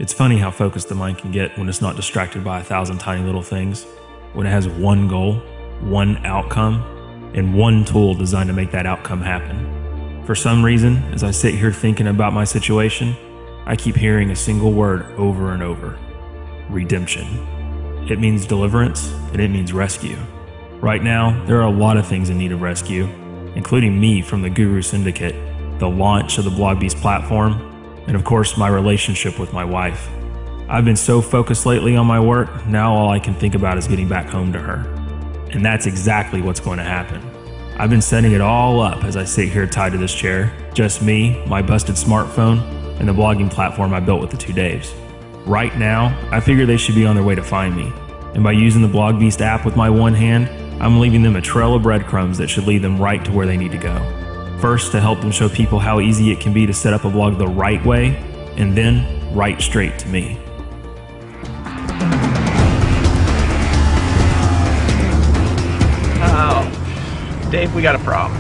It's funny how focused the mind can get when it's not distracted by 1,000 tiny little things, when it has one goal, one outcome, and one tool designed to make that outcome happen. For some reason, as I sit here thinking about my situation, I keep hearing a single word over and over: redemption. It means deliverance, and it means rescue. Right now, there are a lot of things in need of rescue, including me from the Guru Syndicate, the launch of the BlogBeast platform, and of course my relationship with my wife. I've been so focused lately on my work, now all I can think about is getting back home to her. And that's exactly what's going to happen. I've been setting it all up as I sit here tied to this chair, just me, my busted smartphone, and the blogging platform I built with the two Daves. Right now, I figure they should be on their way to find me, and by using the BlogBeast app with my one hand, I'm leaving them a trail of breadcrumbs that should lead them right to where they need to go. First, to help them show people how easy it can be to set up a blog the right way, and then right straight to me. Oh, Dave, we got a problem.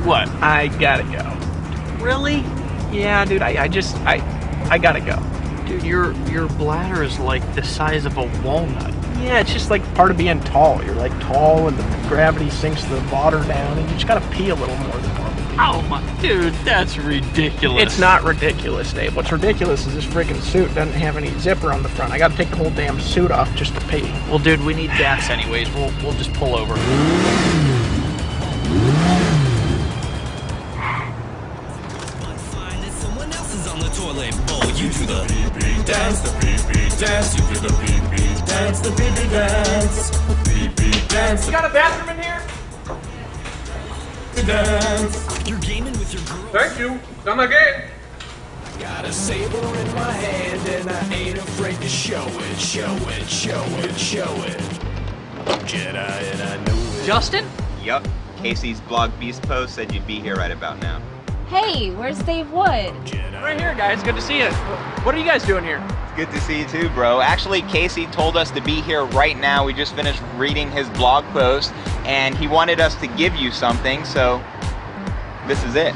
What? I gotta go. Really? Yeah, dude, I gotta go. Dude, your bladder is like the size of a walnut. Yeah, it's just like part of being tall. You're like tall and the gravity sinks the water down and you just gotta pee a little more than normal. Oh my, dude, that's ridiculous. It's not ridiculous, Dave. What's ridiculous is this freaking suit doesn't have any zipper on the front. I gotta take the whole damn suit off just to pee. Well, dude, we need gas anyways. We'll just pull over. You do the pee-pee dance, the pee-pee dance. You do the pee-pee dance, the pee-pee dance. Pee-pee dance. You got a bathroom in here? Dance. You're gaming with your girl. Thank you. Done my game. Got a saber in my hand and I ain't afraid to show it, show it, show it, show it. Jedi and I know it. Justin? Yup. Casey's BlogBeast post said you'd be here right about now. Hey, where's Dave Wood? Right here, guys. Good to see you. What are you guys doing here? It's good to see you too, bro. Actually, Casey told us to be here right now. We just finished reading his blog post, and he wanted us to give you something, so this is it.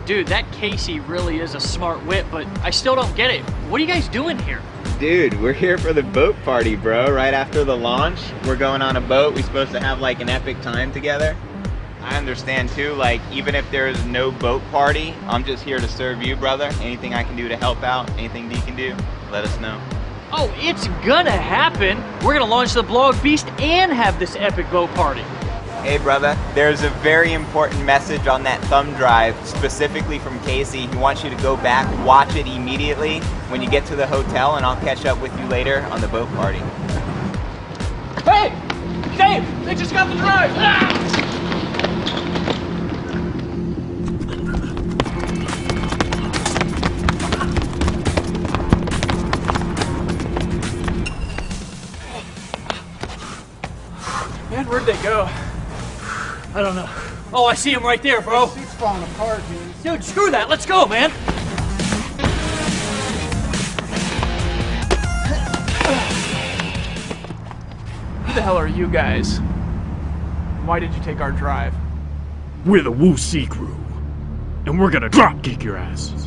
Dude, that Casey really is a smart wit, but I still don't get it. What are you guys doing here? Dude, we're here for the boat party, bro. Right after the launch, we're going on a boat. We're supposed to have like an epic time together. I understand too, like, even if there's no boat party, I'm just here to serve you, brother. Anything I can do to help out, anything D can do, let us know. Oh, it's gonna happen. We're gonna launch the BlogBeast and have this epic boat party. Hey, brother, there's a very important message on that thumb drive, specifically from Casey. He wants you to go back, watch it immediately when you get to the hotel, and I'll catch up with you later on the boat party. Hey! Dave! They just got the drive! Ah! Man, where'd they go? I don't know. Oh, I see him right there, bro. The suit's falling apart, dude. Dude, screw that. Let's go, man. Who the hell are you guys? Why did you take our drive? We're the Wu Sea crew, and we're gonna drop kick your asses.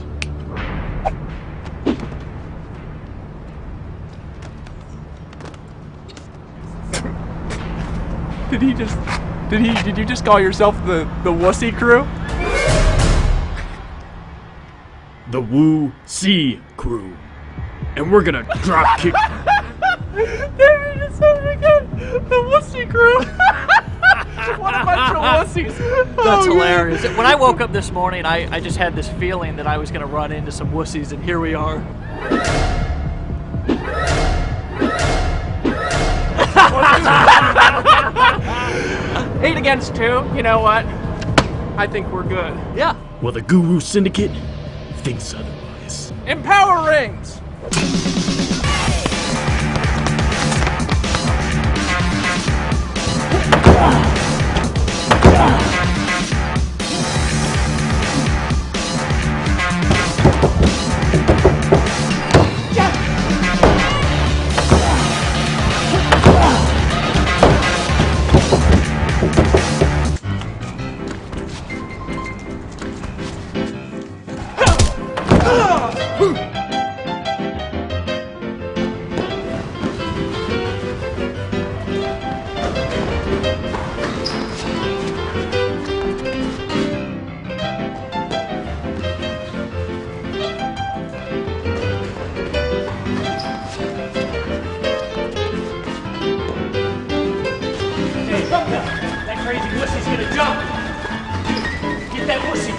Did you just call yourself the Wussy crew? The Wu Sea crew, and we're gonna drop kick. David just said it again. The Wussy crew. What a bunch of wussies. That's hilarious. When I woke up this morning, I just had this feeling that I was gonna run into some wussies, and here we are. 8 against 2. You know what? I think we're good. Yeah. Well, the Guru Syndicate thinks otherwise. Empower rings. gonna jump. Get that wussy.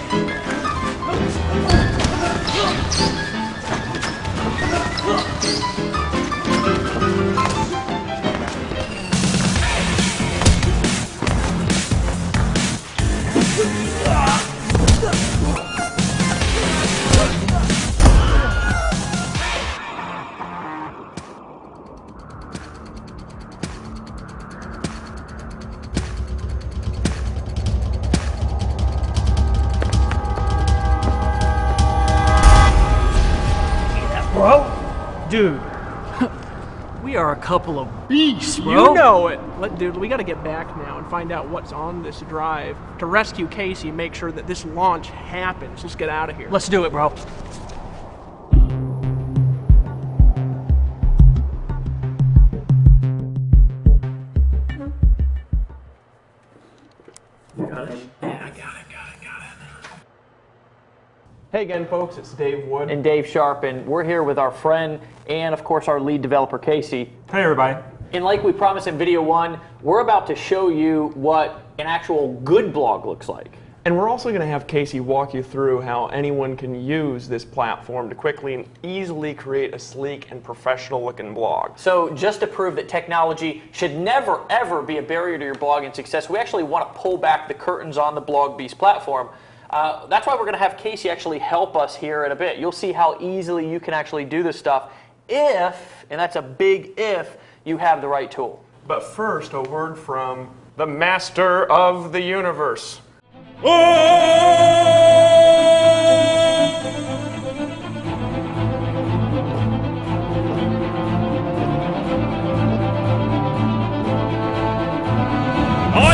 Bro? Dude. We are a couple of beasts, bro. You know it. Dude, we gotta get back now and find out what's on this drive to rescue Casey and make sure that this launch happens. Let's get out of here. Let's do it, bro. Hey again, folks, it's Dave Wood. And Dave Sharp, and we're here with our friend and, of course, our lead developer, Casey. Hey, everybody. And like we promised in video one, we're about to show you what an actual good blog looks like. And we're also going to have Casey walk you through how anyone can use this platform to quickly and easily create a sleek and professional looking blog. So just to prove that technology should never, ever be a barrier to your blogging success, we actually want to pull back the curtains on the BlogBeast platform. That's why we're going to have Casey actually help us here in a bit. You'll see how easily you can actually do this stuff if, and that's a big if, you have the right tool. But first, a word from the master of the universe. I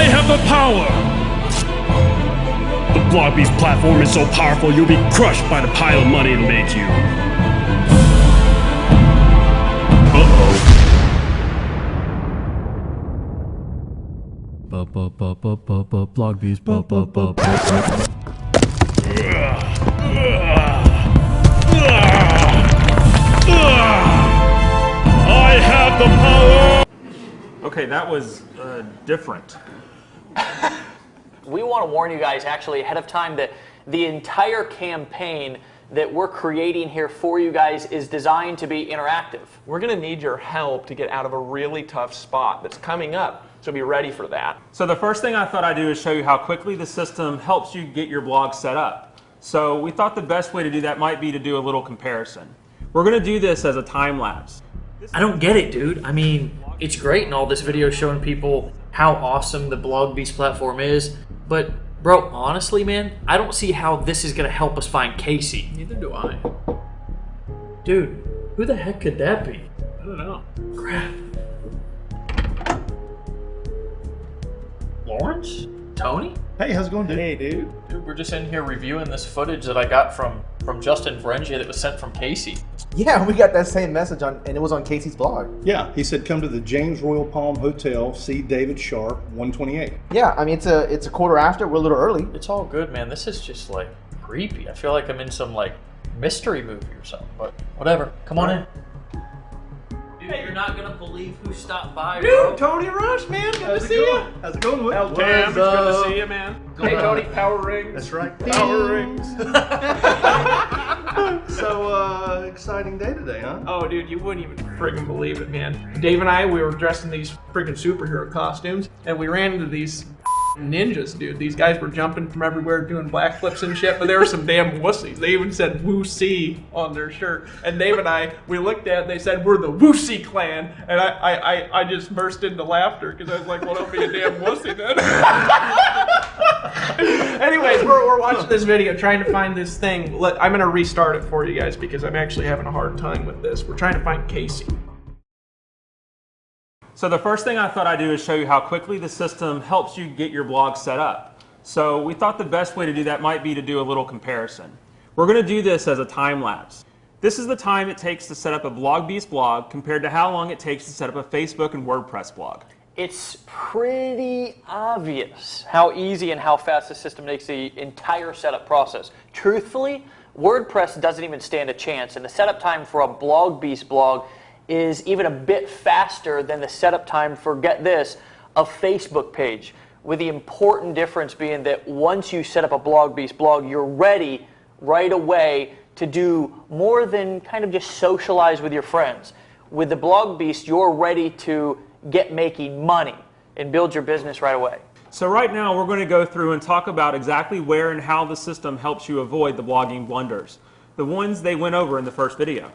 have the power! The BlogBeast platform is so powerful you'll be crushed by the pile of money it'll make you. BlogBeast. I have the power! Okay, that was different. We want to warn you guys actually ahead of time that the entire campaign that we're creating here for you guys is designed to be interactive. We're going to need your help to get out of a really tough spot that's coming up, so be ready for that. So the first thing I thought I'd do is show you how quickly the system helps you get your blog set up. So we thought the best way to do that might be to do a little comparison. We're going to do this as a time lapse. I don't get it, dude. I mean, it's great in all this video showing people how awesome the BlogBeast platform is, but bro, honestly, man, I don't see how this is going to help us find Casey. Neither do I. Dude, who the heck could that be? I don't know. Crap. Lawrence? Tony? Hey, how's it going, dude? Hey, dude. Dude, we're just in here reviewing this footage that I got from Justin Ferengia that was sent from Casey. Yeah, we got that same message on, and it was on Casey's blog. Yeah, he said come to the James Royal Palm Hotel, see David Sharp, 128. Yeah, I mean it's a quarter after. We're a little early. It's all good, man. This is just like creepy. I feel like I'm in some like mystery movie or something, but whatever. Come on in. Dude, you're not gonna believe who stopped by, bro. Dude, Tony Rush, man. Good to see you. How's it going, Will? Tam, it's good to see you, man. Hey, Tony, power rings. That's right. Power rings. So, exciting day today, huh? Oh, dude, you wouldn't even friggin' believe it, man. Dave and I, we were dressed in these friggin' superhero costumes, and we ran into these ninjas, dude. These guys were jumping from everywhere, doing backflips and shit, but they were some damn wussies. They even said Woo-See on their shirt. And Dave and I, we looked at it, and they said, we're the Woo-See clan. And I just burst into laughter, because I was like, well, don't be a damn wussy then. Anyways, we're watching this video, trying to find this thing. I'm going to restart it for you guys, because I'm actually having a hard time with this. We're trying to find Casey. So the first thing I thought I'd do is show you how quickly the system helps you get your blog set up. So we thought the best way to do that might be to do a little comparison. We're going to do this as a time lapse. This is the time it takes to set up a BlogBeast blog compared to how long it takes to set up a Facebook and WordPress blog. It's pretty obvious how easy and how fast the system makes the entire setup process. Truthfully, WordPress doesn't even stand a chance, and the setup time for a BlogBeast blog is even a bit faster than the setup time for, get this, a Facebook page. with the important difference being that once you set up a BlogBeast blog, you're ready right away to do more than kind of just socialize with your friends. With the BlogBeast, you're ready to get making money and build your business right away. So right now we're going to go through and talk about exactly where and how the system helps you avoid the blogging blunders, the ones they went over in the first video.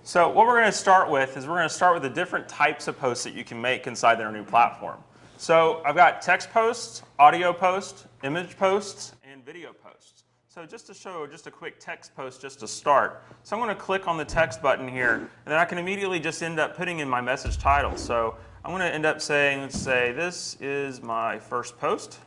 So what we're going to start with is we're going to start with the different types of posts that you can make inside their new platform. So I've got text posts, audio posts, image posts, and video posts. So just to show just a quick text post just to start. So I'm going to click on the text button here, and then I can immediately just end up putting in my message title. So I'm going to end up saying, let's say, this is my first post.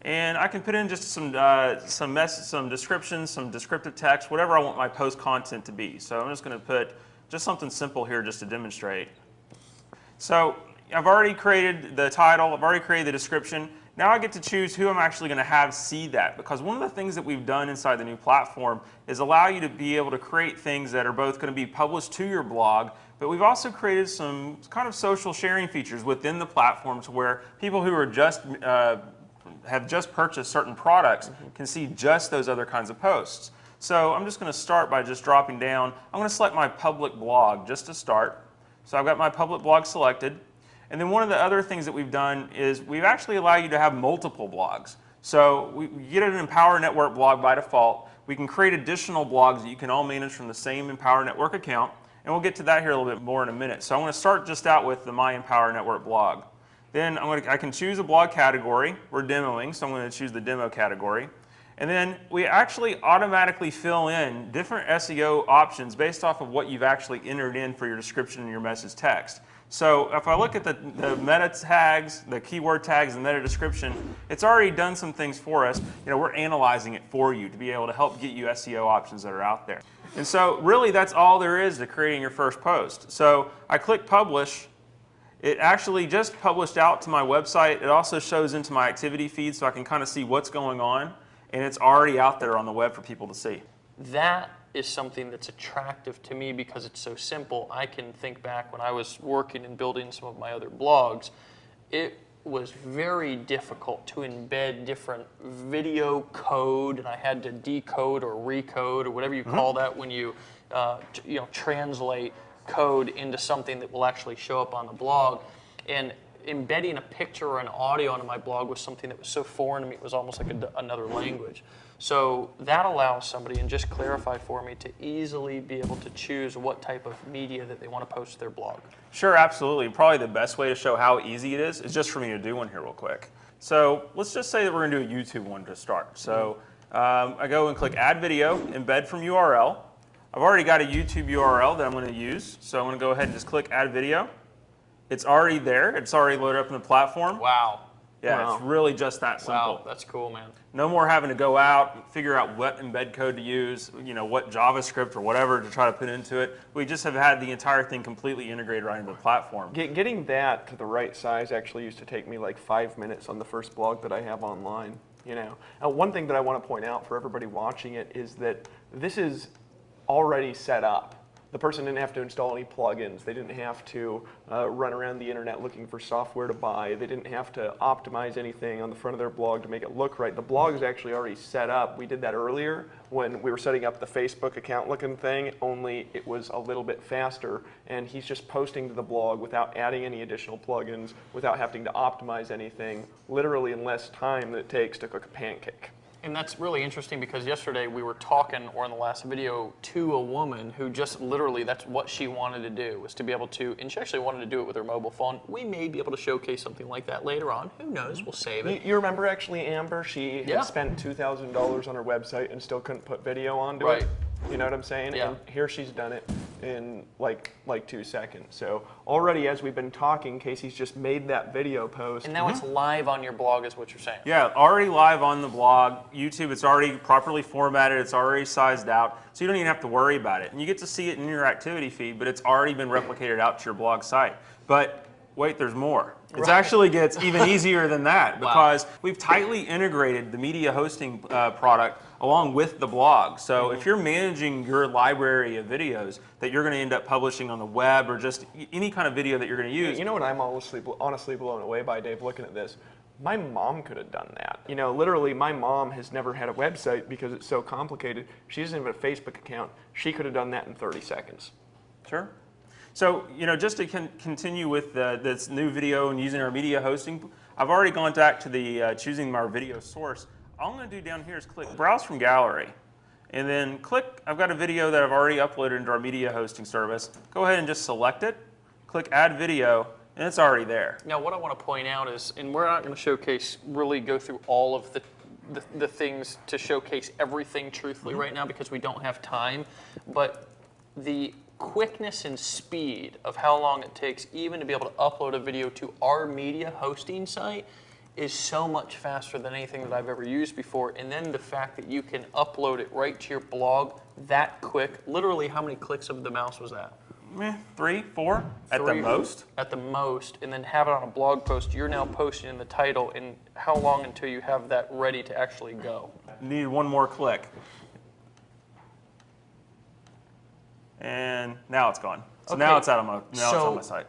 And I can put in just some descriptions, some descriptive text, whatever I want my post content to be. So I'm just going to put just something simple here just to demonstrate. So I've already created the title, I've already created the description. Now I get to choose who I'm actually going to have see that, because one of the things that we've done inside the new platform is allow you to be able to create things that are both going to be published to your blog, but we've also created some kind of social sharing features within the platform to where people who are have just purchased certain products can see just those other kinds of posts. So I'm just going to start by just dropping down. I'm going to select my public blog just to start. So I've got my public blog selected. And then one of the other things that we've done is we've actually allowed you to have multiple blogs. So we get an Empower Network blog by default. We can create additional blogs that you can all manage from the same Empower Network account. And we'll get to that here a little bit more in a minute. So I'm going to start just out with the My Empower Network blog. Then I can choose a blog category. We're demoing, so I'm going to choose the demo category. And then we actually automatically fill in different SEO options based off of what you've actually entered in for your description and your message text. So if I look at the meta tags, the keyword tags, and meta description, it's already done some things for us. We're analyzing it for you to be able to help get you SEO options that are out there. And so really that's all there is to creating your first post. So I click publish. It actually just published out to my website. It also shows into my activity feed so I can kind of see what's going on. And it's already out there on the web for people to see. That is something that's attractive to me because it's so simple. I can think back when I was working and building some of my other blogs, it was very difficult to embed different video code, and I had to decode or recode or whatever you call that when you, translate code into something that will actually show up on the blog. And embedding a picture or an audio onto my blog was something that was so foreign to me, it was almost like another language. So that allows somebody, and just clarify for me, to easily be able to choose what type of media that they want to post to their blog. Sure, absolutely. Probably the best way to show how easy it is just for me to do one here real quick. So let's just say that we're going to do a YouTube one to start. So I go and click Add Video, Embed from URL. I've already got a YouTube URL that I'm going to use, so I'm going to go ahead and just click Add Video. It's already there. It's already loaded up in the platform. Wow. Yeah, Wow. It's really just that simple. Wow, that's cool, man. No more having to go out, figure out what embed code to use, what JavaScript or whatever to try to put into it. We just have had the entire thing completely integrated right into the platform. Getting that to the right size actually used to take me like 5 minutes on the first blog that I have online. Now, one thing that I want to point out for everybody watching it is that this is already set up. The person didn't have to install any plugins. They didn't have to run around the internet looking for software to buy. They didn't have to optimize anything on the front of their blog to make it look right. The blog is actually already set up. We did that earlier when we were setting up the Facebook account looking thing, only it was a little bit faster. And he's just posting to the blog without adding any additional plugins, without having to optimize anything, literally in less time than it takes to cook a pancake. And that's really interesting because yesterday we were talking, or in the last video, to a woman who just literally, that's what she wanted to do, was to be able to, and she actually wanted to do it with her mobile phone. We may be able to showcase something like that later on. Who knows? We'll save it. You remember actually Amber? She had spent $2,000 on her website and still couldn't put video onto it. You know what I'm saying? Yeah. And here she's done it in like 2 seconds. So already as we've been talking, Casey's just made that video post. And now it's live on your blog is what you're saying. Yeah, already live on the blog. YouTube, it's already properly formatted. It's already sized out. So you don't even have to worry about it. And you get to see it in your activity feed, but it's already been replicated out to your blog site. But wait, there's more. It actually gets even easier than that because we've tightly integrated the media hosting product along with the blog. So if you're managing your library of videos that you're going to end up publishing on the web or just any kind of video that you're going to use. You know what I'm honestly blown away by, Dave, looking at this? My mom could have done that. You know, literally, my mom has never had a website because it's so complicated. She doesn't have a Facebook account. She could have done that in 30 seconds. Sure. So, you know, just to continue with this new video and using our media hosting, I've already gone back to the choosing our video source. All I'm going to do down here is click Browse from Gallery. And then click, I've got a video that I've already uploaded into our media hosting service. Go ahead and just select it, click Add Video, and it's already there. Now, what I want to point out is, and we're not going to really go through all of the things to showcase everything truthfully right now because we don't have time, but the quickness and speed of how long it takes even to be able to upload a video to our media hosting site is so much faster than anything that I've ever used before. And then the fact that you can upload it right to your blog that quick, literally how many clicks of the mouse was that? 3, 4 at the most. At the most, and then have it on a blog post. You're now posting in the title, and how long until you have that ready to actually go? Need one more click. And now it's gone. So now it's out of it's on my site.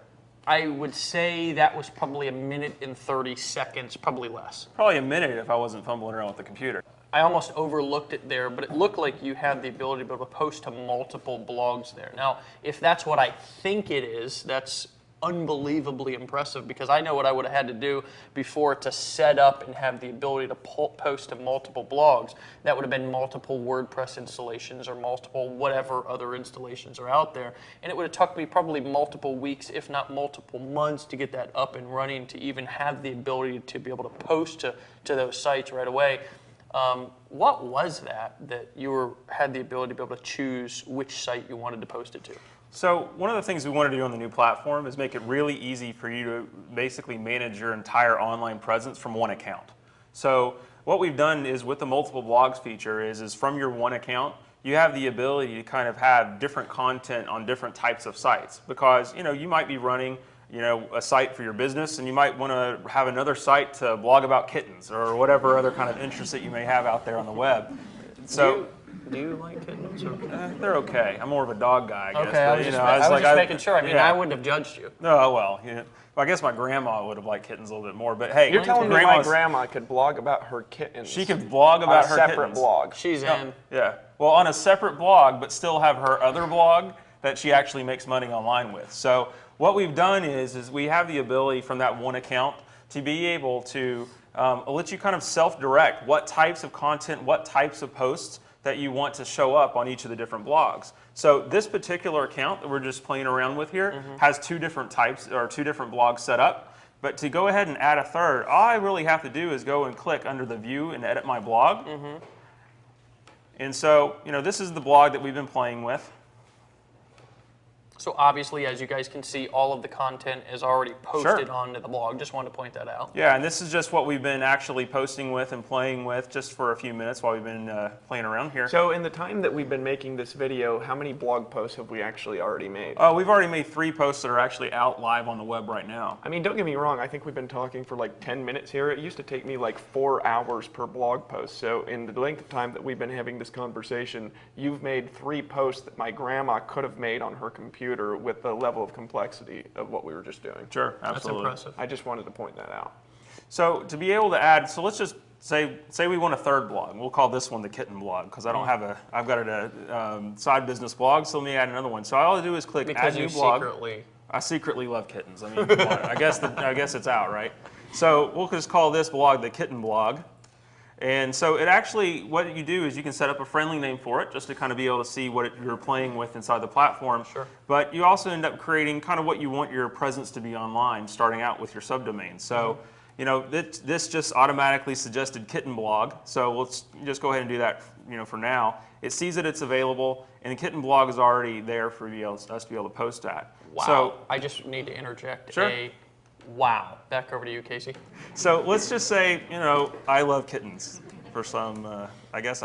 I would say that was probably 1 minute and 30 seconds, probably less. Probably a minute if I wasn't fumbling around with the computer. I almost overlooked it there, but it looked like you had the ability to be able to post to multiple blogs there. Now, if that's what I think it is, that's unbelievably impressive because I know what I would have had to do before to set up and have the ability to post to multiple blogs. That would have been multiple WordPress installations or multiple whatever other installations are out there. And it would have took me probably multiple weeks, if not multiple months, to get that up and running to even have the ability to be able to post to those sites right away. What was that you had the ability to be able to choose which site you wanted to post it to? So one of the things we wanted to do on the new platform is make it really easy for you to basically manage your entire online presence from one account. So what we've done is with the multiple blogs feature is from your one account, you have the ability to kind of have different content on different types of sites because, you know, you might be running a site for your business and you might want to have another site to blog about kittens or whatever other kind of interest that you may have out there on the web. So. Do you like kittens? They're okay. I'm more of a dog guy, I guess. Okay, I was just making sure. I mean, I wouldn't have judged you. No, well, I guess my grandma would have liked kittens a little bit more. But hey, you're telling me my grandma could blog about her kittens? She could blog about her separate kittens. blog. She's in. Yeah. Well, on a separate blog, but still have her other blog that she actually makes money online with. So what we've done is we have the ability from that one account to be able to let you kind of self-direct what types of content, what types of posts that you want to show up on each of the different blogs. So this particular account that we're just playing around with here has 2 different types or 2 different blogs set up. But to go ahead and add a third, all I really have to do is go and click under the view and edit my blog. And so, this is the blog that we've been playing with. So obviously, as you guys can see, all of the content is already posted onto the blog. Just wanted to point that out. Yeah, and this is just what we've been actually posting with and playing with just for a few minutes while we've been playing around here. So in the time that we've been making this video, how many blog posts have we actually already made? We've already made 3 posts that are actually out live on the web right now. I mean, don't get me wrong. I think we've been talking for like 10 minutes here. It used to take me like 4 hours per blog post. So in the length of time that we've been having this conversation, you've made 3 posts that my grandma could have made on her computer with the level of complexity of what we were just doing. Sure, absolutely. That's impressive. I just wanted to point that out. So to be able to add, so let's just say we want a third blog. We'll call this one the kitten blog because I've got a side business blog, so let me add another one. So all I do is click add new blog. I secretly love kittens. I mean, I guess it's out, right? So we'll just call this blog the kitten blog. And so it actually, what you do is you can set up a friendly name for it just to kind of be able to see what you're playing with inside the platform. Sure. But you also end up creating kind of what you want your presence to be online, starting out with your subdomain. So, this just automatically suggested kitten blog. So let's just go ahead and do that, for now. It sees that it's available, and the kitten blog is already there for us to be able to post at. Wow. So, I just need to interject Sure. Wow. Back over to you, Casey. So let's just say, I love kittens for some, I guess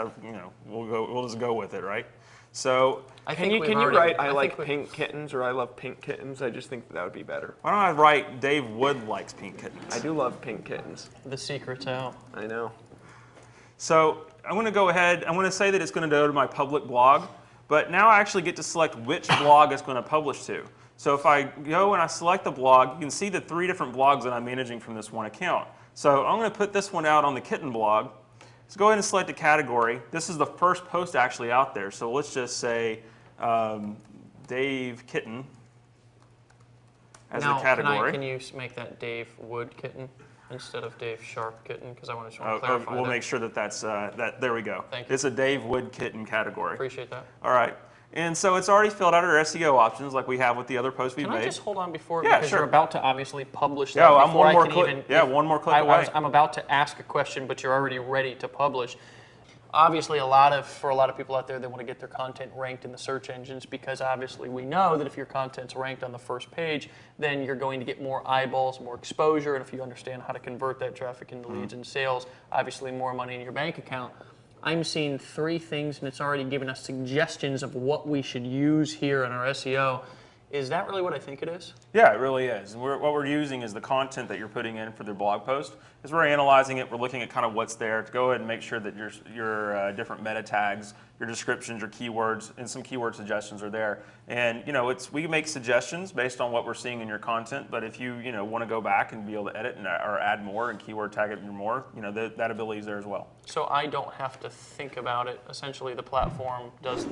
we'll just go with it, right? So Can you write I like pink kittens or I love pink kittens? I just think that would be better. why don't I write Dave Wood likes pink kittens? I do love pink kittens. The secret's out. I know. So I'm going to go ahead. I'm going to say that it's going to go to my public blog, but now I actually get to select which blog it's going to publish to. So if I go and I select the blog, you can see the 3 different blogs that I'm managing from this one account. So I'm going to put this one out on the kitten blog. Let's go ahead and select a category. This is the first post actually out there. So let's just say Dave Kitten as the category. Can you make that Dave Wood Kitten instead of Dave Sharp Kitten? Because I want to clarify We'll that. make sure that that's there we go. Thank you. It's a Dave Wood Kitten category. Appreciate that. All right. And so it's already filled out our SEO options like we have with the other posts we've Can made. I just hold on before? Yeah, because sure. you're about to obviously publish that. Yeah, well, I'm before one I more can click. even- Yeah, one more click away. I'm about to ask a question, but you're already ready to publish. Obviously, for a lot of people out there, they want to get their content ranked in the search engines because obviously we know that if your content's ranked on the first page, then you're going to get more eyeballs, more exposure, and if you understand how to convert that traffic into leads and sales, obviously more money in your bank account. I'm seeing 3 things, and it's already given us suggestions of what we should use here in our SEO. Is that really what I think it is? Yeah, it really is. And what we're using is the content that you're putting in for their blog post. As we're analyzing it, we're looking at kind of what's there to go ahead and make sure that your different meta tags, your descriptions, your keywords, and some keyword suggestions are there. And we make suggestions based on what we're seeing in your content. But if you want to go back and be able to edit or add more and keyword tag it more, that ability is there as well. So I don't have to think about it. Essentially, the platform does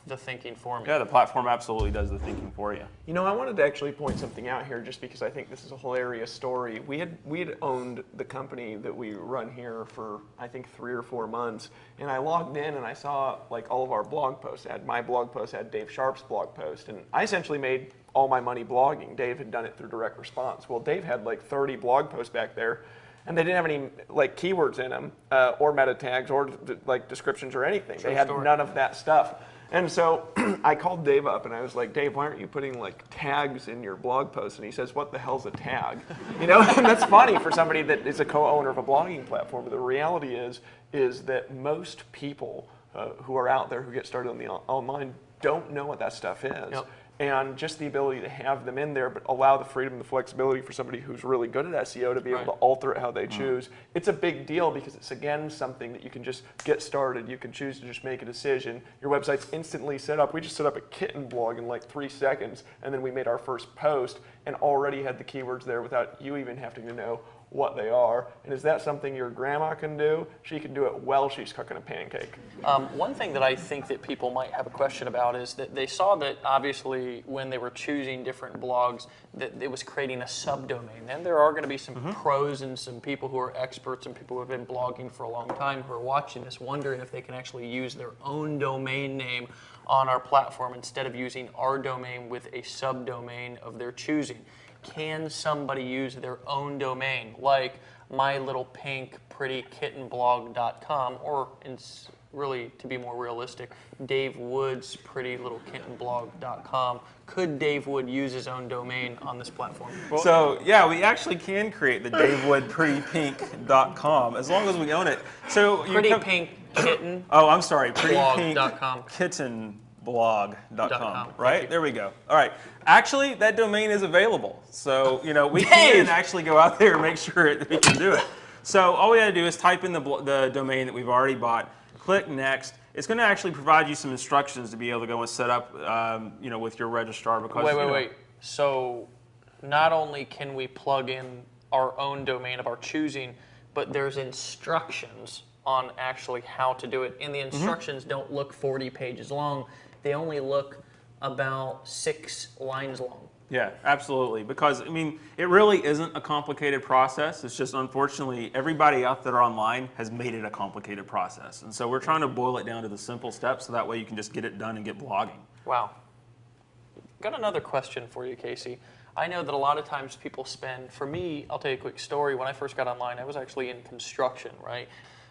the thinking for me. Yeah, the platform absolutely does the thinking for you. I wanted to actually point something out here just because I think this is a hilarious story. We had owned the company that we run here for I think 3 or 4 months, and I logged in and I saw like all of our blog posts. I had my blog post, I had Dave Sharp's blog post, and I essentially made all my money blogging. Dave had done it through direct response. Well, Dave had like 30 blog posts back there, and they didn't have any like keywords in them or meta tags or like descriptions or anything. They had none of that stuff. And so I called Dave up and I was like, Dave, why aren't you putting like tags in your blog post? And he says, what the hell's a tag? And that's funny for somebody that is a co-owner of a blogging platform. But the reality is that most people who are out there who get started on the online don't know what that stuff is. Yep. And just the ability to have them in there, but allow the freedom and the flexibility for somebody who's really good at SEO to be able to alter it how they choose. It's a big deal because it's, again, something that you can just get started. You can choose to just make a decision. Your website's instantly set up. We just set up a kitten blog in like 3 seconds, and then we made our first post and already had the keywords there without you even having to know what they are. And is that something your grandma can do? She can do it while she's cooking a pancake. One thing that I think that people might have a question about is that they saw that obviously when they were choosing different blogs that it was creating a subdomain. And there are going to be some pros and some people who are experts and people who have been blogging for a long time who are watching this wondering if they can actually use their own domain name on our platform instead of using our domain with a subdomain of their choosing. Can somebody use their own domain, like mylittlepink.prettykittenblog.com, or really, to be more realistic, Dave Wood's prettylittlekittenblog.com? Could Dave Wood use his own domain on this platform? So yeah, we actually can create the davewoodprettypink.com as long as we own it. So Pretty Pink Kitten. Oh, I'm sorry, blog.com. prettypinkkittenblog.com. Right? There we go. All right. Actually, that domain is available. So, we can actually go out there and make sure that we can do it. So all we got to do is type in the domain that we've already bought, click next. It's going to actually provide you some instructions to be able to go and set up, with your registrar. Because Wait. So not only can we plug in our own domain of our choosing, but there's instructions on actually how to do it. And the instructions don't look 40 pages long. They only look about 6 lines long. Yeah, absolutely. Because, it really isn't a complicated process. It's just, unfortunately, everybody out there online has made it a complicated process. And so we're trying to boil it down to the simple steps so that way you can just get it done and get blogging. Wow. Got another question for you, Casey. I know that a lot of times people spend, for me, I'll tell you a quick story. When I first got online, I was actually in construction, right?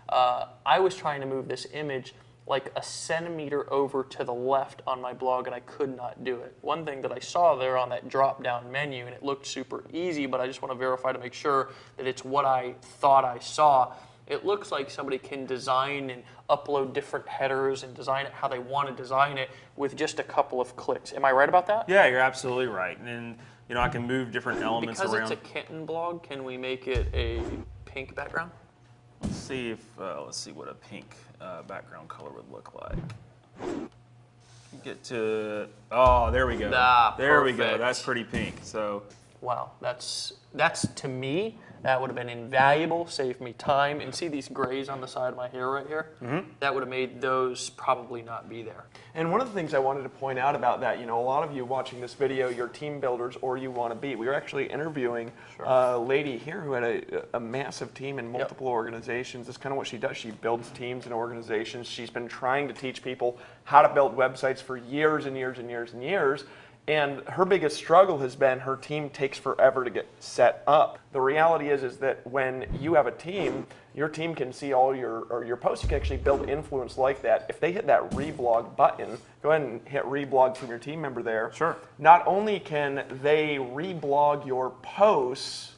I was trying to move this image like a centimeter over to the left on my blog, and I could not do it. One thing that I saw there on that drop-down menu, and it looked super easy, but I just want to verify to make sure that it's what I thought I saw, It looks like somebody can design and upload different headers and design it how they want to design it with just a couple of clicks. Am I right about that? Yeah, you're absolutely right. And you know, I can move different elements Because around. it's a kitten blog, can we make it a pink background? Let's see if let's see what a pink background color would look like. Get to there we go. There we go. Perfect. That's pretty pink. So Wow, that's to me, that would have been invaluable, saved me time. And see these grays on the side of my hair right here? Mm-hmm. That would have made those probably not be there. And one of the things I wanted to point out about that, you know, a lot of you watching this video, you're team builders or you want to be. We were actually interviewing a lady here who had a massive team in multiple organizations. That's kind of what she does. She builds teams and organizations. She's been trying to teach people how to build websites for years and years and years and years. And her biggest struggle has been her team takes forever to get set up. The reality is that when you have a team, your team can see all your posts. You can actually build influence like that. If they hit that reblog button, go ahead and hit reblog from your team member there. Sure. Not only can they reblog your posts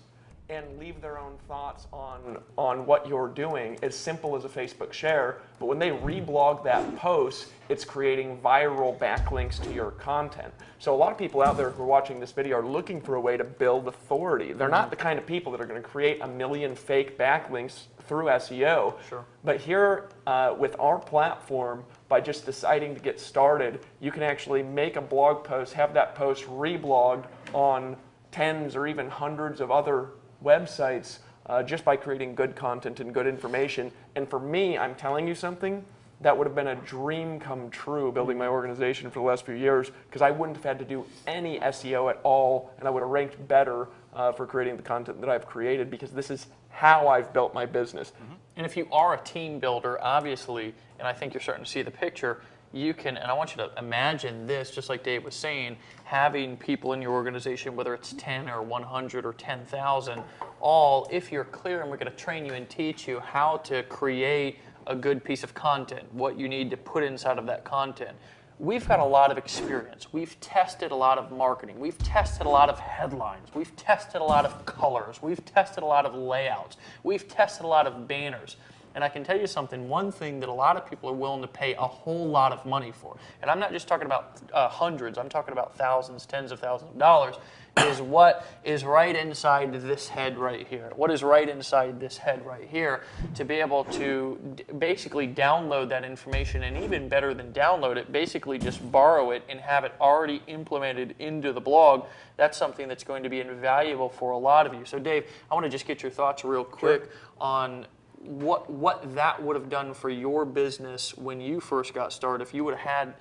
and leave their own thoughts on what you're doing, as simple as a Facebook share, but when they reblog that post, it's creating viral backlinks to your content. So a lot of people out there who are watching this video are looking for a way to build authority. They're not the kind of people that are going to create a million fake backlinks through SEO. Sure. But here with our platform, by just deciding to get started, you can actually make a blog post, have that post reblogged on tens or even hundreds of other websites just by creating good content and good information. And for me, I'm telling you something, that would have been a dream come true building my organization for the last few years, because I wouldn't have had to do any SEO at all, and I would have ranked better for creating the content that I've created, because this is how I've built my business. Mm-hmm. And if you are a team builder, obviously, and I think you're starting to see the picture, you can, and I want you to imagine this, just like Dave was saying, having people in your organization, whether it's 10 or 100 or 10,000, all, if you're clear, and we're going to train you and teach you how to create a good piece of content, what you need to put inside of that content. We've got a lot of experience. We've tested a lot of marketing. We've tested a lot of headlines. We've tested a lot of colors. We've tested a lot of layouts. We've tested a lot of banners. And I can tell you something, one thing that a lot of people are willing to pay a whole lot of money for, and I'm not just talking about hundreds, I'm talking about thousands, tens of thousands of dollars, is what is right inside this head right here. What is right inside this head right here, to be able to basically download that information, and even better than download it, basically just borrow it and have it already implemented into the blog. That's something that's going to be invaluable for a lot of you. So Dave, I want to just get your thoughts real quick on what that would have done for your business when you first got started, if you would have had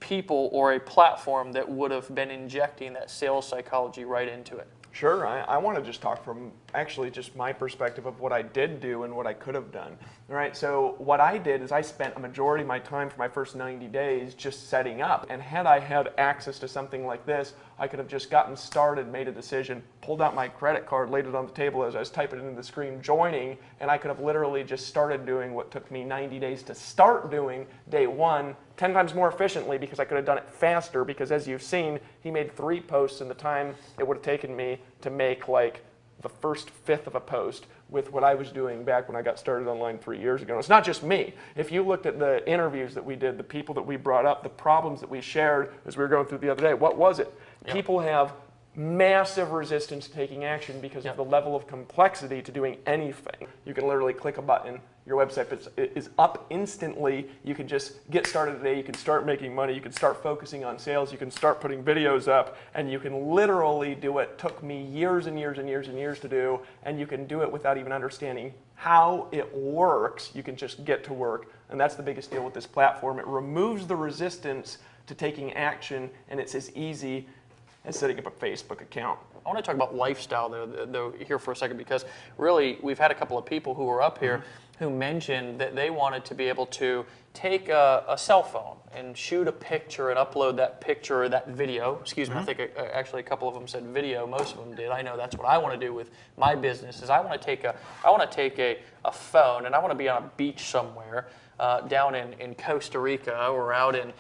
people or a platform that would have been injecting that sales psychology right into it. Sure, I want to just talk from actually just my perspective of what I did do and what I could have done. All right, so what I did is I spent a majority of my time for my first 90 days just setting up. And had I had access to something like this, I could have just gotten started, made a decision, pulled out my credit card, laid it on the table as I was typing it into the screen, joining, and I could have literally just started doing what took me 90 days to start doing day one, 10 times more efficiently, because I could have done it faster, because as you've seen, he made 3 posts in the time it would have taken me to make like the first fifth of a post with what I was doing back when I got started online 3 years ago. And it's not just me. If you looked at the interviews that we did, the people that we brought up, the problems that we shared as we were going through the other day, what was it? Yep. People have massive resistance to taking action because of the level of complexity to doing anything. You can literally click a button, your website is up instantly, you can just get started today, you can start making money, you can start focusing on sales, you can start putting videos up, and you can literally do what took me years and years and years and years to do, and you can do it without even understanding how it works. You can just get to work, and that's the biggest deal with this platform. It removes the resistance to taking action, and it's as easy as setting up a Facebook account. I want to talk about lifestyle though here for a second, because really we've had a couple of people who were up here who mentioned that they wanted to be able to take a cell phone and shoot a picture and upload that picture or that video. Excuse me, I think actually a couple of them said video. Most of them did. I know that's what I want to do with my business. Is I want to take a phone and I want to be on a beach somewhere down in Costa Rica or out in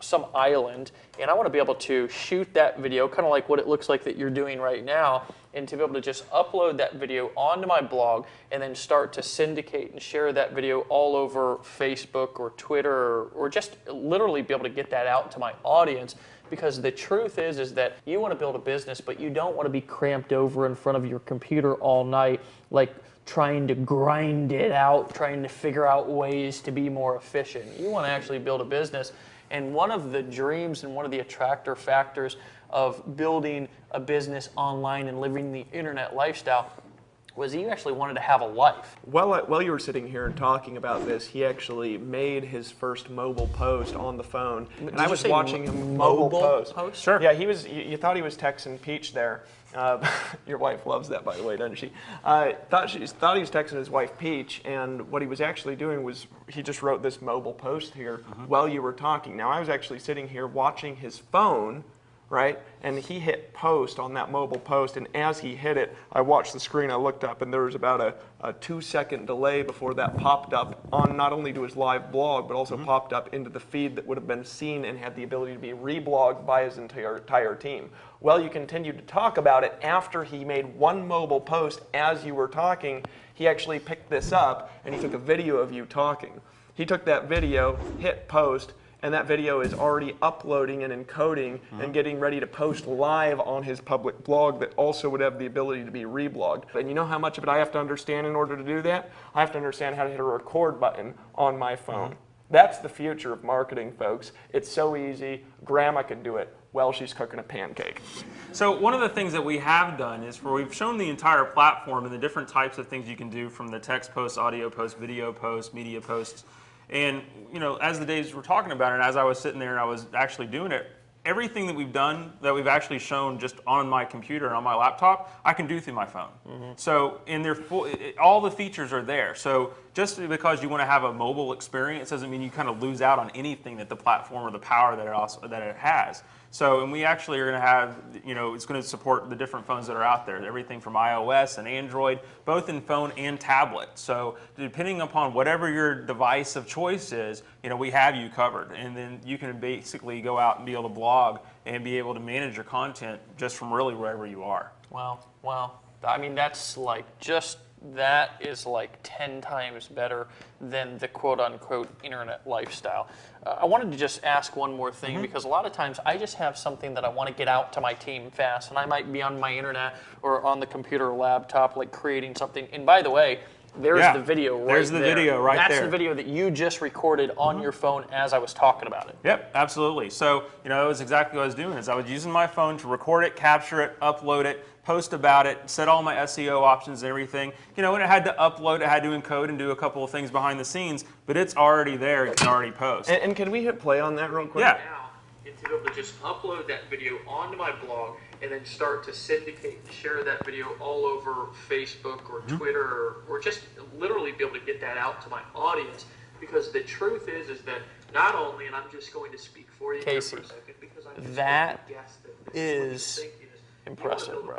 some island, and I want to be able to shoot that video, kind of like what it looks like that you're doing right now, and to be able to just upload that video onto my blog and then start to syndicate and share that video all over Facebook or Twitter or just literally be able to get that out to my audience. Because the truth is that you want to build a business, but you don't want to be cramped over in front of your computer all night, like trying to grind it out, trying to figure out ways to be more efficient. You want to actually build a business. And one of the dreams and one of the attractor factors of building a business online and living the internet lifestyle was you actually wanted to have a life. While you were sitting here and talking about this, he actually made his first mobile post on the phone, and I was watching him mobile post. Sure. Yeah, he was. You thought he was texting Peach there. Your wife loves that, by the way, doesn't she? Thought he was texting his wife Peach, and what he was actually doing was he just wrote this mobile post here while you were talking. Now I was actually sitting here watching his phone, right? And he hit post on that mobile post, and as he hit it, I watched the screen, I looked up, and there was about a 2-second delay before that popped up on not only to his live blog, but also popped up into the feed that would have been seen and had the ability to be reblogged by his entire team. Well, you continued to talk about it after he made one mobile post as you were talking. He actually picked this up, and he took a video of you talking. He took that video, hit post, and that video is already uploading and encoding and getting ready to post live on his public blog that also would have the ability to be reblogged. And you know how much of it I have to understand in order to do that? I have to understand how to hit a record button on my phone. That's the future of marketing, folks. It's so easy. Grandma can do it. Well, she's cooking a pancake. So one of the things that we have done is we've shown the entire platform and the different types of things you can do, from the text posts, audio posts, video posts, media posts. And, as the days were talking about it, as I was sitting there and I was actually doing it, everything that we've done, that we've actually shown just on my computer and on my laptop, I can do through my phone. So, all the features are there. So, just because you want to have a mobile experience doesn't mean you kind of lose out on anything that the platform or the power that it has. So, and we actually are going to have, it's going to support the different phones that are out there, everything from iOS and Android, both in phone and tablet. So, depending upon whatever your device of choice is, we have you covered. And then you can basically go out and be able to blog and be able to manage your content just from really wherever you are. Wow. I mean, that is like 10 times better than the quote-unquote internet lifestyle. I wanted to just ask one more thing, because a lot of times I just have something that I want to get out to my team fast, and I might be on my internet or on the computer or laptop, like creating something. And by the way, there's the video right there. There's the video right there. That's the video that you just recorded on your phone as I was talking about it. Yep, absolutely. So, that was exactly what I was doing, is I was using my phone to record it, capture it, upload it, post about it, set all my SEO options and everything. When it had to upload, it had to encode and do a couple of things behind the scenes, but it's already there, it can already post. And can we hit play on that real quick? Yeah. And to be able to just upload that video onto my blog and then start to syndicate and share that video all over Facebook or Twitter or just literally be able to get that out to my audience. Because the truth is that not only, and I'm just going to speak for you Casey, here for a second, because I'm just that going to guess that this is Impressive, bro.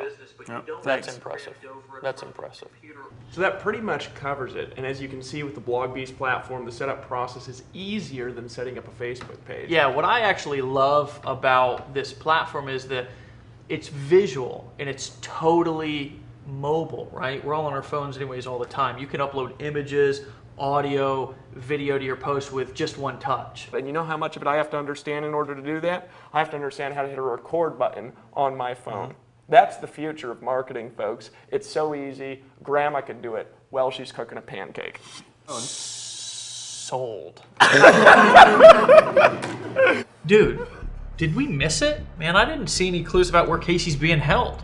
That's impressive. That's impressive. So that pretty much covers it. And as you can see with the BlogBeast platform, the setup process is easier than setting up a Facebook page. Yeah, what I actually love about this platform is that it's visual and it's totally mobile, right? We're all on our phones anyways all the time. You can upload images, audio, video to your post with just one touch. And you know how much of it I have to understand in order to do that? I have to understand how to hit a record button on my phone. That's the future of marketing, folks. It's so easy. Grandma can do it. Well, she's cooking a pancake. Sold. Dude, did we miss it? Man, I didn't see any clues about where Casey's being held.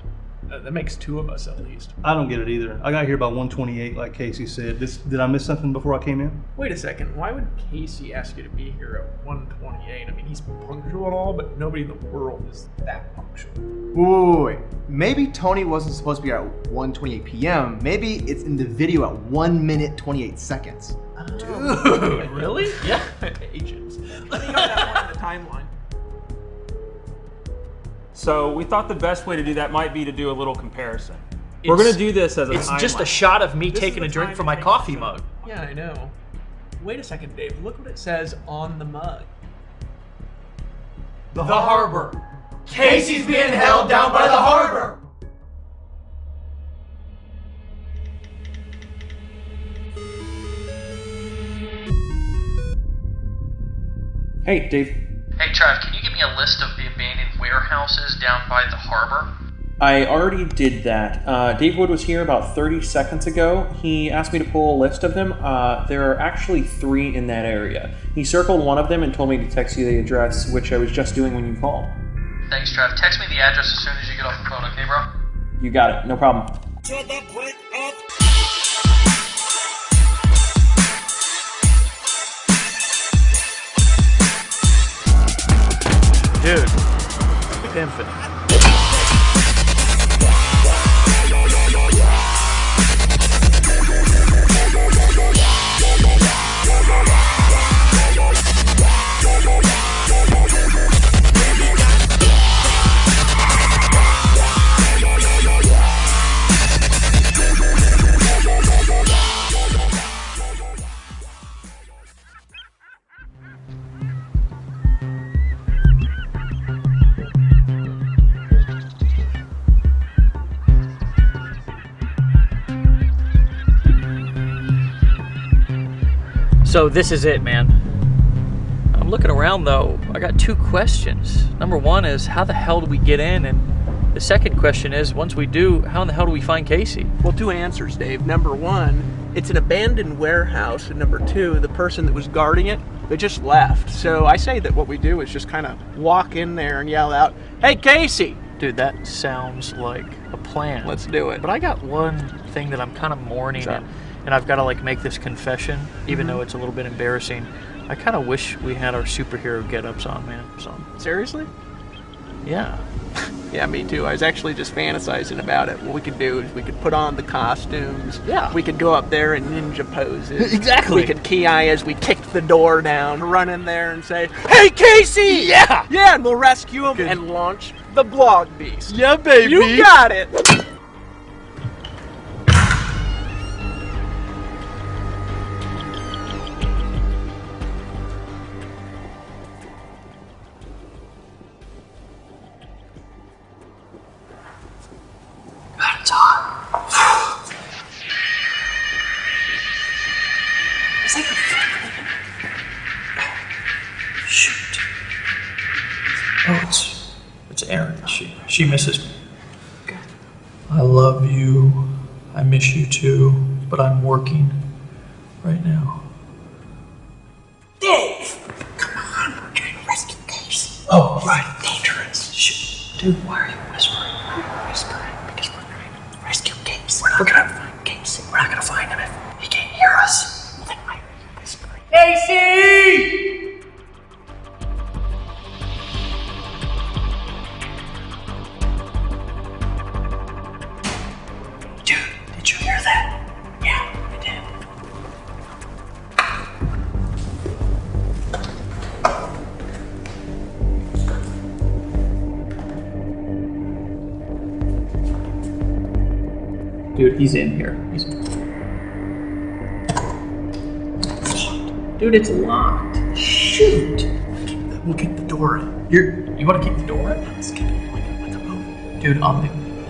That makes 2 of us at least. I don't get it either. I got here by 1:28, like Casey said. Did I miss something before I came in? Wait a second. Why would Casey ask you to be here at 1:28? I mean, he's punctual and all, but nobody in the world is that punctual. Wait. Maybe Tony wasn't supposed to be here at 1:28 p.m. Maybe it's in the video at 1 minute 28 seconds. Dude, really? Yeah. Agents. Let me know that one in the timeline. So we thought the best way to do that might be to do a little comparison. We're going to do this as a It's just a timeline. shot of me This taking a is the drink time from to my make coffee some- mug. Yeah, I know. Wait a second, Dave. Look what it says on the mug. The harbor. Casey's being held down by the harbor! Hey, Dave. Hey, Trav, can you give me a list of the abandoned warehouses down by the harbor? I already did that. Dave Wood was here about 30 seconds ago. He asked me to pull a list of them. There are actually 3 in that area. He circled one of them and told me to text you the address, which I was just doing when you called. Thanks, Trav. Text me the address as soon as you get off the phone, okay, bro? You got it. No problem. Dude, pimpin'. So this is it, man. I'm looking around though. I got 2 questions. Number 1 is, how the hell do we get in? And the second question is, once we do, how in the hell do we find Casey? Well, 2 answers, Dave. Number 1, it's an abandoned warehouse. And number 2, the person that was guarding it, they just left. So I say that what we do is just kind of walk in there and yell out, "Hey, Casey!" Dude, that sounds like a plan. Let's do it. But I got one thing that I'm kind of mourning, and I've got to like make this confession, even though it's a little bit embarrassing. I kind of wish we had our superhero get-ups on, man. So Seriously? yeah. Yeah, me too. I was actually just fantasizing about it. What we could do is we could put on the costumes. Yeah. We could go up there in ninja poses. Exactly. We could key-eye as we kicked the door down, run in there and say, "Hey, Casey!" Yeah! Yeah, and we'll rescue him and launch the Blog Beast. Yeah, baby. You got it! God, it's hot. It's like a shoot. Oh, it's Erin. She misses me. I love you. I miss you too, but I'm working right now. Dave! Come on, we're trying to rescue Casey. Oh, right. Dangerous. Shh. Dude, why are you whispering? Why are we whispering? Because we're trying to rescue Casey. We're not gonna find Casey. We're not gonna find him if he can't hear us. Then why are you whispering? Casey! Dude, did you hear that? Yeah, I did. Dude, he's in here. He's Dude, it's locked. Shoot. We'll kick the door in. You want to kick the door in? Let's kick it like a movie. Dude,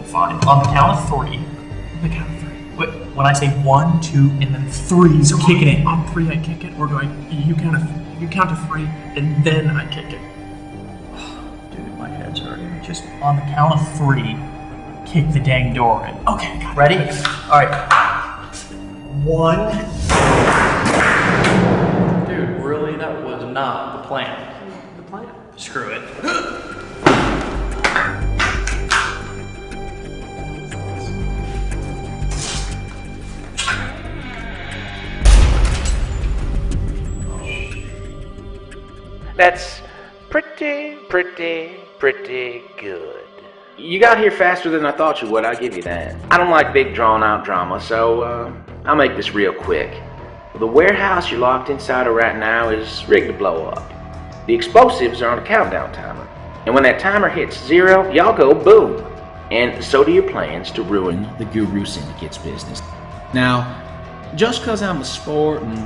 fine. On the count of 3. On the count of 3. Wait, when I say 1, 2, and then 3, so kick it in. On 3, I kick it. Or do you count to 3, and then I kick it. Dude, my head's hurting. Just on the count of 3, kick the dang door in. Okay, got it. Ready? Alright. 1. Dude, really? That was not the plan. The plan. Screw it. That's pretty good. You got here faster than I thought you would, I'll give you that. I don't like big drawn-out drama, so I'll make this real quick. The warehouse you're locked inside of right now is rigged to blow up. The explosives are on a countdown timer, and when that timer hits 0, y'all go boom. And so do your plans to ruin the Guru Syndicate's business. Now, just cause I'm a sport and,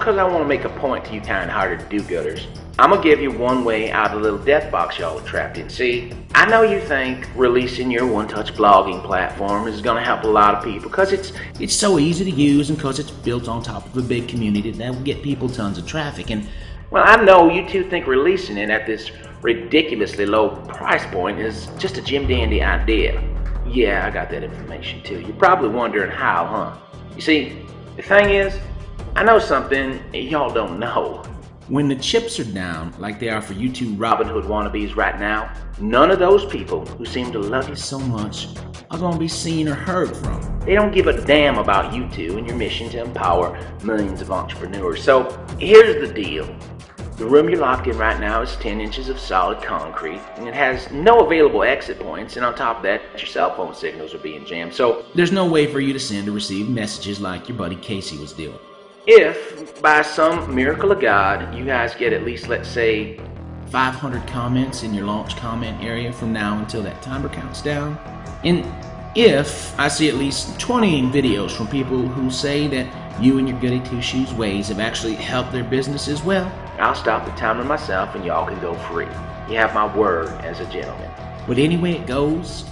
cause I want to make a point to you kind-hearted do-gooders, I'm gonna give you one way out of the little death box y'all are trapped in. See, I know you think releasing your one-touch blogging platform is gonna help a lot of people because it's so easy to use and because it's built on top of a big community that will get people tons of traffic. And, well, I know you two think releasing it at this ridiculously low price point is just a Jim Dandy idea. Yeah, I got that information too. You're probably wondering how, huh? You see, the thing is, I know something y'all don't know. When the chips are down, like they are for you two Robin Hood wannabes right now, none of those people who seem to love you so much are gonna be seen or heard from. They don't give a damn about you two and your mission to empower millions of entrepreneurs. So here's the deal. The room you're locked in right now is 10 inches of solid concrete, and it has no available exit points, and on top of that, your cell phone signals are being jammed, so there's no way for you to send or receive messages like your buddy Casey was doing. If, by some miracle of God, you guys get at least, let's say, 500 comments in your launch comment area from now until that timer counts down, and if I see at least 20 videos from people who say that you and your goody two-shoes ways have actually helped their businesses, well, I'll stop the timer myself and y'all can go free. You have my word as a gentleman. But anyway it goes,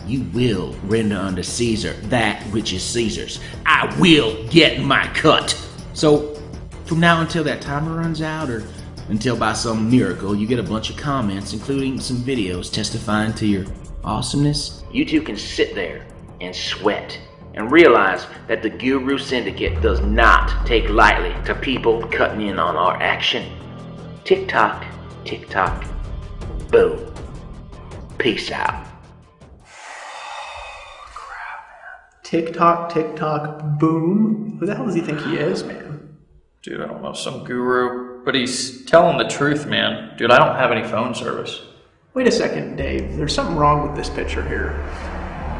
you will render unto Caesar that which is Caesar's. I will get my cut. So, from now until that timer runs out, or until by some miracle you get a bunch of comments, including some videos testifying to your awesomeness, you two can sit there and sweat and realize that the Guru Syndicate does not take lightly to people cutting in on our action. Tick-tock, tick-tock, boom. Peace out. Tick-tock, tick-tock, boom. Who the hell does he think he is, man? Dude, I don't know, some guru, but he's telling the truth, man. Dude, I don't have any phone service. Wait a second, Dave. There's something wrong with this picture here.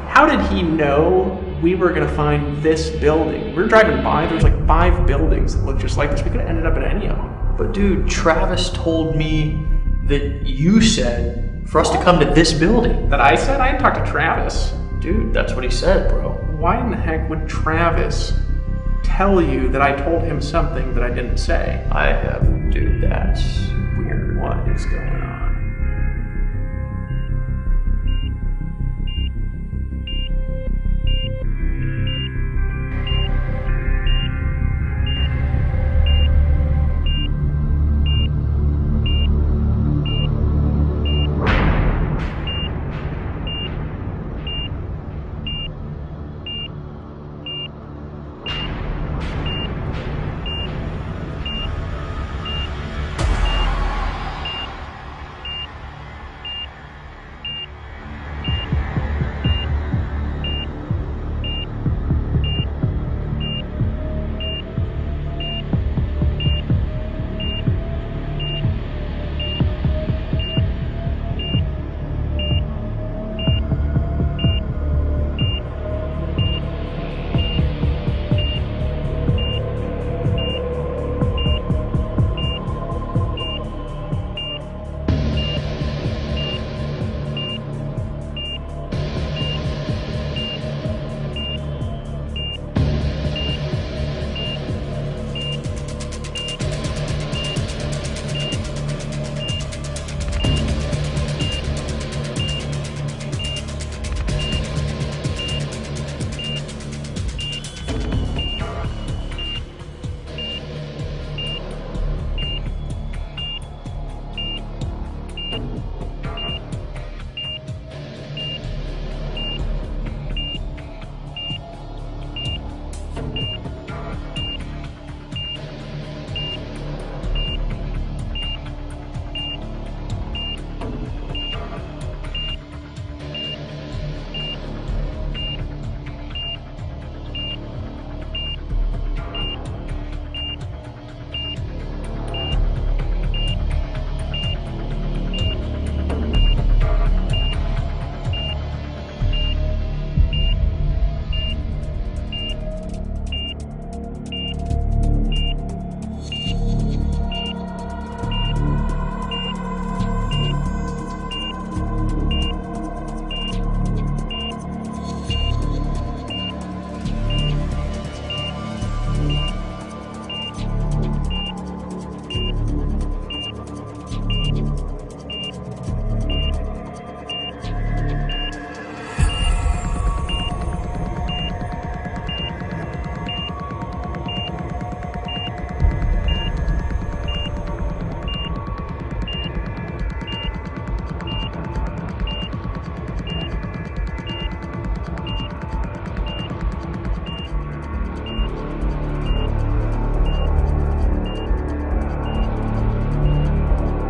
How did he know we were going to find this building? We were driving by, there's like 5 buildings that look just like this. We could have ended up at any of them. But dude, Travis told me that you said for us to come to this building. That I said? I didn't talk to Travis. Dude, that's what he said, bro. Why in the heck would Travis tell you that I told him something that I didn't say? Dude, that's weird. What is going on?